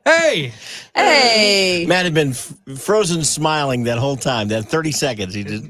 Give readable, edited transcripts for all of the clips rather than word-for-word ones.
Hey. Hey. Matt had been frozen smiling that whole time. That 30 seconds. He just.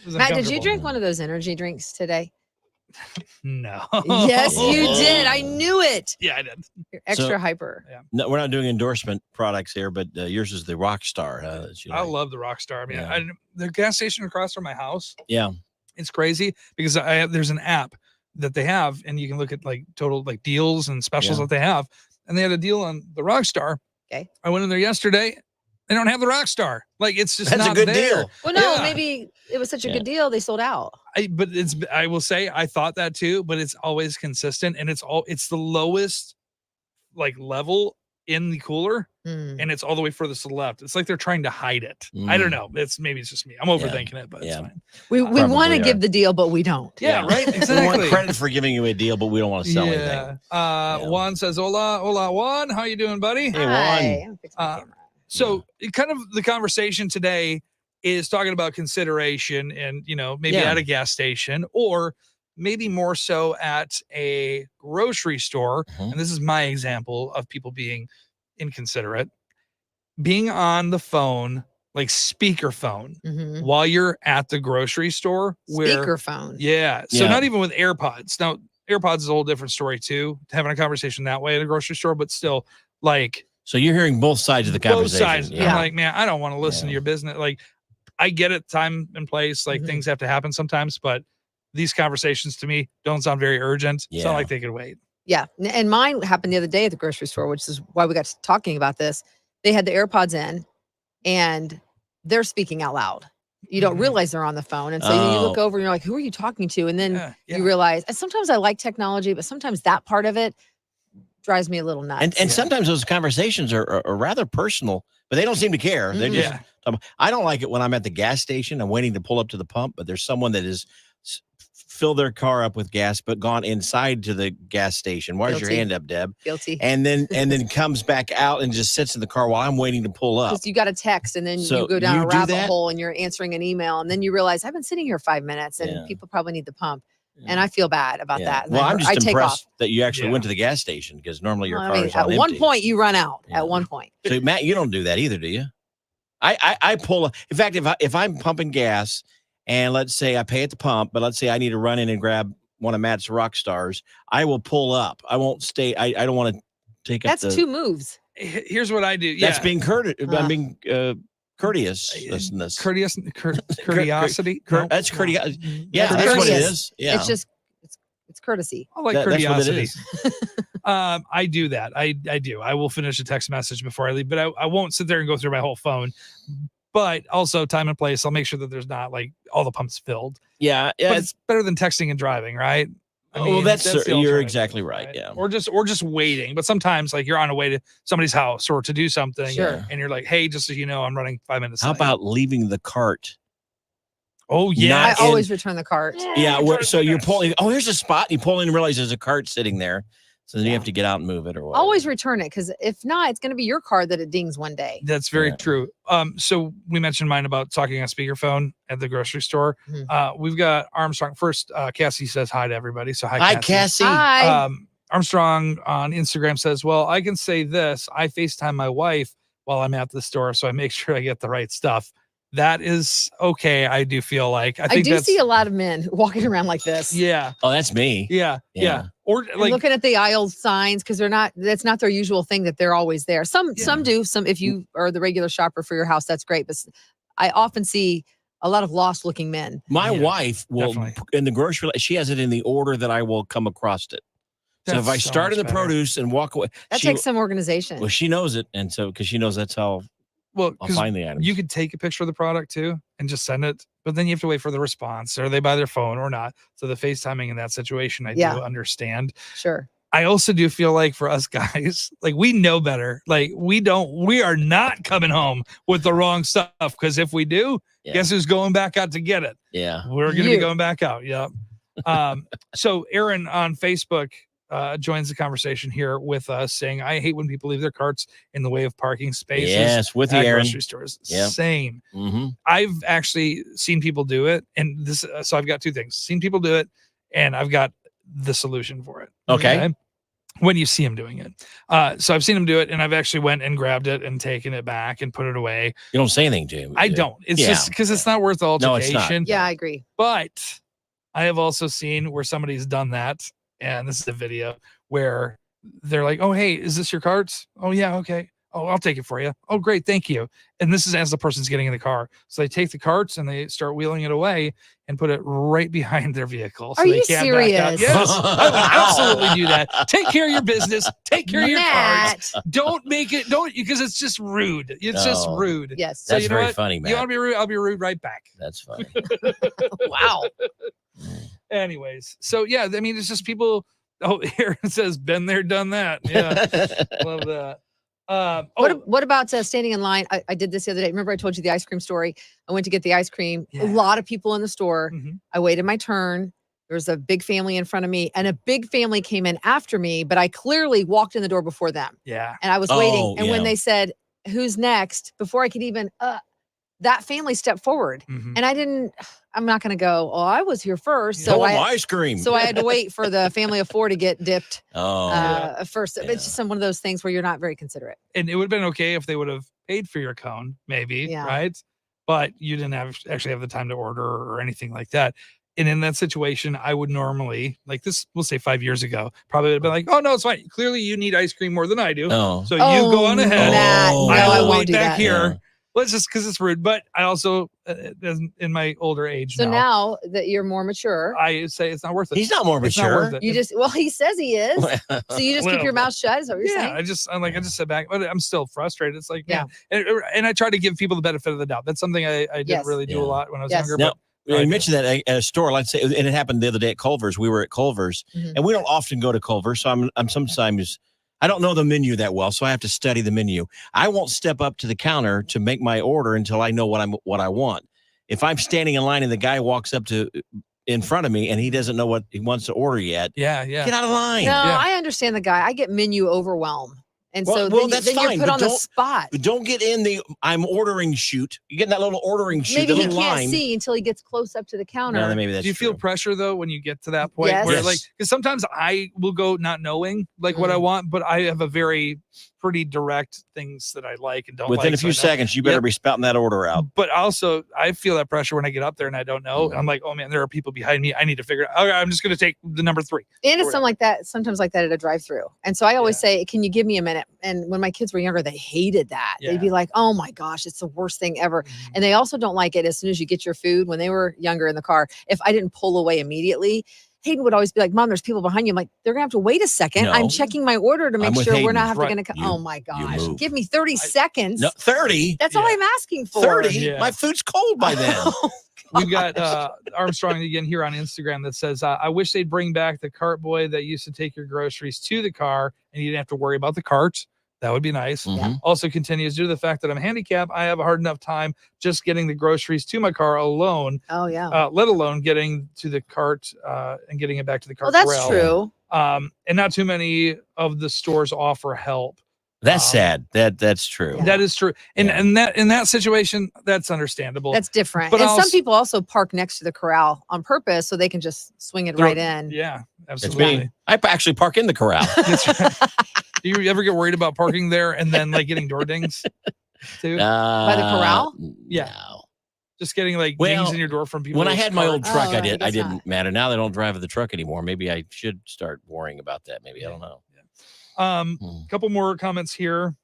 Matt, did you drink one of those energy drinks today? No. Yes, you did. I knew it. Yeah, I did. You're extra hyper. Yeah. No, we're not doing endorsement products here, but yours is the Rockstar. I love the Rockstar. I mean, the gas station across from my house. Yeah. It's crazy because there's an app that they have, and you can look at like total like deals and specials that they have. And they had a deal on the Rockstar. Okay. I went in there yesterday. They don't have the Rockstar. Like it's just That's not a good there. deal. Well, no, maybe it was such a good deal they sold out. But I will say I thought that too, but it's always consistent, and it's the lowest like level in the cooler, and it's all the way furthest to the left. It's like they're trying to hide it. I don't know. Maybe it's just me. I'm overthinking it, but it's fine. We want to give the deal, but we don't. Yeah, right. Exactly. We want credit for giving you a deal, but we don't want to sell anything. Juan says, "Hola, Juan. How you doing, buddy?" Hey, Juan. So kind of the conversation today is talking about consideration and, maybe at a gas station or maybe more so at a grocery store. And this is my example of people being inconsiderate, being on the phone, like speakerphone while you're at the grocery store. Speakerphone. Yeah. So not even with AirPods. Now, AirPods is a whole different story too, having a conversation that way at a grocery store, but still like. So you're hearing both sides of the conversation. Both sides. I'm like, man, I don't want to listen to your business. Like, I get it, time and place. Like, things have to happen sometimes, but these conversations to me don't sound very urgent. It's not like they could wait. Yeah. And mine happened the other day at the grocery store, which is why we got to talking about this. They had the AirPods in, and they're speaking out loud. You don't realize they're on the phone. And so you look over and you're like, who are you talking to? And then you realize, and sometimes I like technology, but sometimes that part of it drives me a little nuts. And sometimes those conversations are rather personal, but they don't seem to care. They just, I don't like it when I'm at the gas station. I'm waiting to pull up to the pump, but there's someone that is filled their car up with gas, but gone inside to the gas station. Where's your hand up, Deb? Guilty. And then comes back out and just sits in the car while I'm waiting to pull up. Because you got a text, and then you go down a rabbit hole, and you're answering an email, and then you realize I've been sitting here 5 minutes, and people probably need the pump. And I feel bad about that. And well, I'm just impressed that you actually went to to the gas station, because normally your car is at on one empty. point you run out. At one point. So Matt, you don't do that either, do you? I pull. In fact, if I'm pumping gas, and let's say I pay at the pump, but let's say I need to run in and grab one of Matt's Rockstars, I will pull up. I won't stay. I don't want to take up. That's two moves. Here's what I do. That's being courteous. I'm being courteous. Courteosity. That's courteous. Yeah, that's what it is. Yeah, it's just it's courtesy. I like courteosity. I do that. I do. I will finish a text message before I leave, but I won't sit there and go through my whole phone. But also time and place. I'll make sure that there's not like all the pumps filled. Yeah. But it's better than texting and driving, right? I mean, you're exactly right. Yeah. Or just waiting. But sometimes like you're on a way to somebody's house or to do something. And you're like, hey, just so you know, I'm running 5 minutes. How about leaving the cart? Oh yeah. I always return the cart. Yeah. So you're pulling. Oh, here's a spot. You pull in and realize there's a cart sitting there. So then you have to get out and move it or what? Always return it, because if not, it's going to be your car that it dings one day. That's very true. So we mentioned mine about talking on speakerphone at the grocery store. We've got Armstrong. First, Cassie says hi to everybody. So hi, Cassie. Hi. Armstrong on Instagram says, well, I can say this. I FaceTime my wife while I'm at the store, so I make sure I get the right stuff. That is okay. I do feel like I do see a lot of men walking around like this. Yeah. Oh, that's me. Yeah. Or like looking at the aisle signs, because that's not their usual thing that they're always there. Some do. Some, if you are the regular shopper for your house, that's great. But I often see a lot of lost looking men. My wife will in the grocery. She has it in the order that I will come across it. So if I start in the produce and walk away, that takes some organization. Well, she knows it, and so because she knows that's how. Well, I'll find the items. You could take a picture of the product too and just send it, but then you have to wait for the response. Are they by their phone or not? So the FaceTiming in that situation, I do understand. Sure. I also do feel like for us guys, like we know better. Like we are not coming home with the wrong stuff, because if we do, guess who's going back out to get it? Yeah. We're going to be going back out. Yep. So Aaron on Facebook joins the conversation here with us, saying, I hate when people leave their carts in the way of parking spaces. Yes, with you, Aaron. Grocery stores. Yep. Same. I've actually seen people do it, and this. So I've got two things: seen people do it, and I've got the solution for it. Okay. when you see him doing it. So I've seen him do it, and I've actually went and grabbed it and taken it back and put it away. You don't say anything to him. I don't. It's just because it's not worth the altercation. No, it's not. Yeah, I agree. But I have also seen where somebody's done that, and this is a video where they're like, "Oh, hey, is this your carts? Oh, yeah, okay. Oh, I'll take it for you. Oh, great, thank you." And this is as the person's getting in the car. So they take the carts and they start wheeling it away and put it right behind their vehicle. So Are they you can't serious? back out. Yes, I would absolutely do that. Take care of your business. Take care of your carts. Don't because it's just rude. It's just rude. Yes. So That's you know very what? funny, man. You want to be rude? I'll be rude right back. That's funny. Wow. Anyways, so yeah, I mean, it's just people. Oh, here it says, "Been there, done that." Yeah, love that. What about standing in line? I did this the other day. Remember I told you the ice cream story? I went to get the ice cream. Yeah. A lot of people in the store. Mm-hmm. I waited my turn. There was a big family in front of me, and a big family came in after me, but I clearly walked in the door before them. Yeah. And I was waiting. And when they said, "Who's next?" before I could even, that family stepped forward. Mm-hmm. And I'm not going to go, "Oh, I was here first." So ice cream. So I had to wait for the family of 4 to get dipped first. Yeah. It's just one of those things where you're not very considerate. And it would have been okay if they would have paid for your cone, maybe, right? But you didn't actually have the time to order or anything like that. And in that situation, I would normally, like this, we'll say 5 years ago, probably would have been like, "Oh, no, it's fine. Clearly you need ice cream more than I do. Oh. So you go on ahead. Matt, Oh. no, I I will won't wait do back that. here." Yeah. Well, it's just because it's rude. But I also, in my older age So now that you're more mature, I say it's not worth it. He's not more It's not mature. worth it. he says he is. So you just keep your mouth shut. Is that what you're saying? I just sit back, but I'm still frustrated. It's like, Yeah. and I try to give people the benefit of the doubt. That's something I didn't really do a lot when I was younger. Yes. But You mentioned that at a store, let's say, and it happened the other day at Culver's. We were at Culver's, and we don't often go to Culver's, so I'm sometimes, I don't know the menu that well, so I have to study the menu. I won't step up to the counter to make my order until I know what I want. If I'm standing in line and the guy walks up in front of me and he doesn't know what he wants to order yet, get out of line. No, I understand the guy. I get menu overwhelm. And Well, so that's then fine, you're put but on the spot. But don't get in the I'm ordering chute. You get in that little ordering chute. Maybe he little can't line. see until he gets close up to the counter. No, maybe that's do you feel true. pressure though when you get to that point? Yes. Where like, because sometimes I will go not knowing like what I want, but I have a very pretty direct things that I like and don't like. Within a few seconds, you better be spouting that order out. But also, I feel that pressure when I get up there and I don't know. I'm like, oh man, there are people behind me. I need to figure it out. Okay, I'm just going to take the number 3. And it's sometimes like that at a drive-through. And so I always say, "Can you give me a minute?" And when my kids were younger, they hated that. They'd be like, "Oh my gosh, it's the worst thing ever." And they also don't like it as soon as you get your food. When they were younger in the car, if I didn't pull away immediately, Hayden would always be like, "Mom, there's people behind you." I'm like, "They're gonna have to wait a second. No. I'm checking my order to make sure we're Hayden. not Right. going to come." Oh my gosh. move. Give me 30 seconds. No, 30? That's all I'm asking for. 30? Yeah. My food's cold by then. We've got Armstrong again here on Instagram that says, "I wish they'd bring back the cart boy that used to take your groceries to the car and you didn't have to worry about the cart. That would be nice." Also continues, "Due to the fact that I'm handicapped, I have a hard enough time just getting the groceries to my car alone. Oh yeah. Let alone getting to the cart and getting it back to the cart." Well, that's true. And not too many of the stores offer help. That's sad. That's true. Yeah. That is true. And that in that situation, that's understandable. That's different. But And also- some people also park next to the corral on purpose so they can just swing it right in. Yeah, It's absolutely. me. I actually park in the corral. That's right. Do you ever get worried about parking there and then like getting door dings too? By the corral? Yeah. No. Just getting like Well, dings in your door from people. When I had my old truck, right, I guess didn't not. matter. Now they don't drive the truck anymore. Maybe I should start worrying about that. Maybe I don't know. Couple more comments here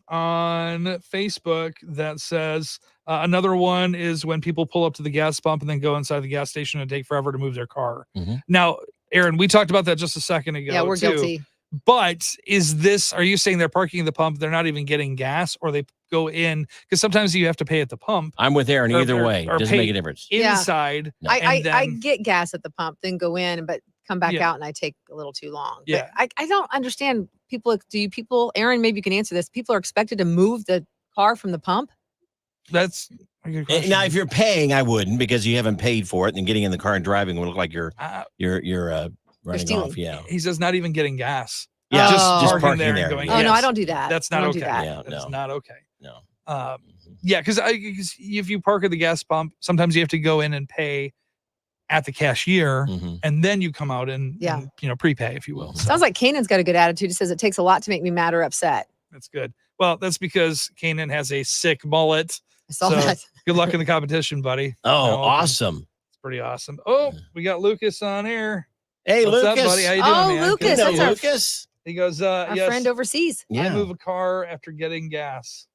on Facebook that says another one is when people pull up to the gas pump and then go inside the gas station and take forever to move their car. Now, Aaron, we talked about that just a second ago. Yeah, we're too. guilty. But are you saying they're parking at the pump, they're not even getting gas, or they go in? Because sometimes you have to pay at the pump. I'm with Aaron Or- either or- way. or It doesn't make pay a difference. Inside. No. I then- get gas at the pump, then go in, but come back Yeah. out and I take a little too long. Yeah. But I don't understand people, Aaron, maybe you can answer this. People are expected to move the car from the pump? That's a good question. Now, if you're paying, I wouldn't, because you haven't paid for it, and then getting in the car and driving would look like you're running stealing. off. Yeah. He says not even getting gas. Yeah, Oh. just parking parking there there. and going, Oh, no, yes. I don't do that. That's not I don't okay. do that. Yeah, That's no. not okay. No. Yeah, because if you park at the gas pump, sometimes you have to go in and pay at the cashier, Mhm. and then you come out and, Yeah. and, you know, prepay, if you will. So Sounds like Kanan's got a good attitude. He says it takes a lot to make me mad or upset. that's good. Well, that's because Kanan has a sick mullet. I saw So, that. Good luck in the competition, buddy. Oh, No, awesome. It's pretty awesome. Oh, we got Lucas on air. Hey, What's Lucas. up, buddy? How you doing, Oh, man? Lucas, You know that's our- Lucas. He goes, Our yes, friend overseas. I move a car after getting gas.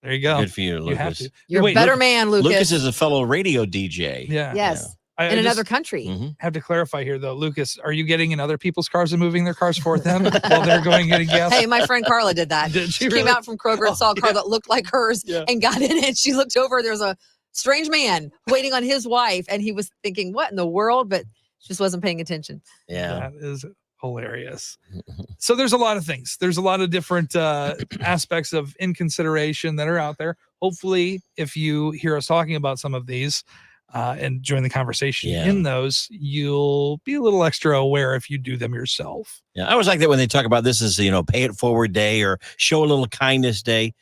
There you go. Good for you, You have Lucas. to. You're a Wait, better man, Lucas. Lucas is a fellow radio DJ. Yeah. Yes. I In just another country. Mhm. have to clarify here, though. Lucas, are you getting in other people's cars and moving their cars for them while they're going getting gas? Hey, my friend Carla did that. Did she She came really? out from Kroger and saw a car that looked like hers Yeah. and got in it. She looked over. There's a strange man waiting on his wife. And he was thinking, what in the world? But she just wasn't paying attention. Yeah. That is hilarious. So there's a lot of things. There's a lot of different aspects of inconsideration that are out there. Hopefully, if you hear us talking about some of these and join the conversation Yeah. in those, you'll be a little extra aware if you do them yourself. Yeah. I always like that when they talk about this as, pay it forward day or show a little kindness day.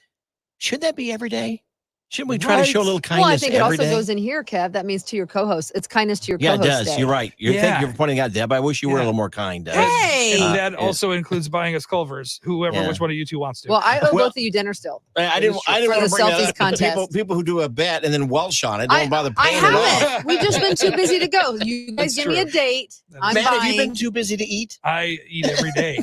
Should that be every day? Shouldn't we try to show a little kindness Well, I think it every also day? goes in here, Kev. That means to your co-host. It's kindness to your Yeah, it co-host. does. Day. You're right. Yeah. You're pointing out, Deb. I wish you were a Yeah. little more kind. Hey! And that yeah. also includes buying us Culvers, whoever, Yeah. which one of you two wants to. Well, I owe Well- both of you dinner still. I didn't For want the to bring that selfies up. But contest. People who do a bet and then Welsh on it don't bother I paying it off. haven't. We've just been too busy to go. You guys That's give me a true. date. That I'm is- Matt, have you buying. been too busy to eat? I eat every day.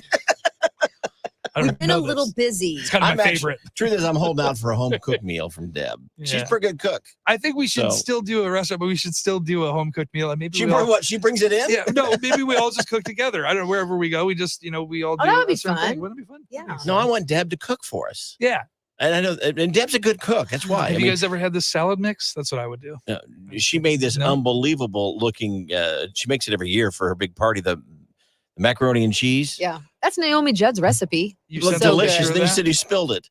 I We've don't been a know little this. busy. It's kind of I'm my actually- favorite. Truth is, I'm holding out for a home cooked meal from Deb. She's Yeah. a pretty good cook. I think we should So- still do a restaurant, but we should still do a home cooked meal. And maybe She we all, what? She brings it in. yeah, no, maybe we all just cook together. I don't know, wherever we go, we just, we all do that would be a certain fun. thing. Wouldn't it be fun? Yeah. think No, so. I want Deb to cook for us. Yeah. And I know, and Deb's a good cook. That's why. Have you guys ever had this salad mix? That's what I would do. She made this No. unbelievable looking. She makes it every year for her big party. The macaroni and cheese. Yeah. That's Naomi Judd's recipe. You Looked sent so a delicious. picture of Then you that? said you spilled it.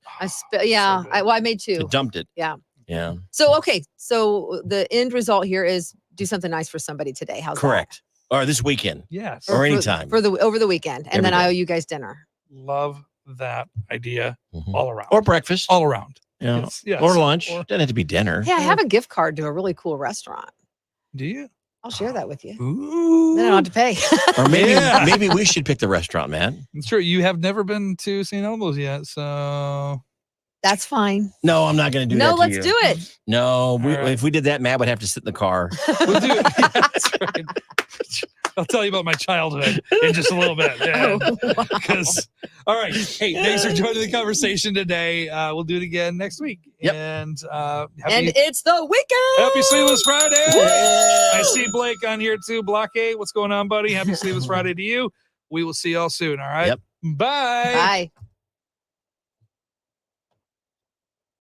Yeah. good. I made You two. dumped it. Yeah. Yeah. So, okay. So the end result here is do something nice for somebody today. How's Correct. Or this weekend. Yes. that? Or for- anytime. over the weekend. And Every then I day. owe you guys dinner. Love that idea Mhm. all around. Or breakfast. all around. Yeah. Yes. Or lunch. Or- Doesn't have to be dinner. Hey, I have a gift card to a really cool restaurant. Do you? I'll share that with you. Ooh. Then I don't have to pay. Or maybe Yeah. maybe we should pick the restaurant, man. It's true. You have never been to St. Elmo's yet, so That's fine. No, I'm not going to do that. No, to let's you. do it. No, All right. if we did that, Matt would have to sit in the car. we'll do it. Yeah, that's right. I'll tell you about my childhood in just a little bit. Yeah. Oh, wow. Because, all right. Hey, thanks for joining the conversation today. We'll do it again next week. Yep. And And happy it's the weekend. Happy Sleeveless Friday. Woo! I see Blake on here too. Block 8. What's going on, buddy? Happy Sleeveless Friday to you. We will see y'all soon. All right. Yep. Bye. Bye.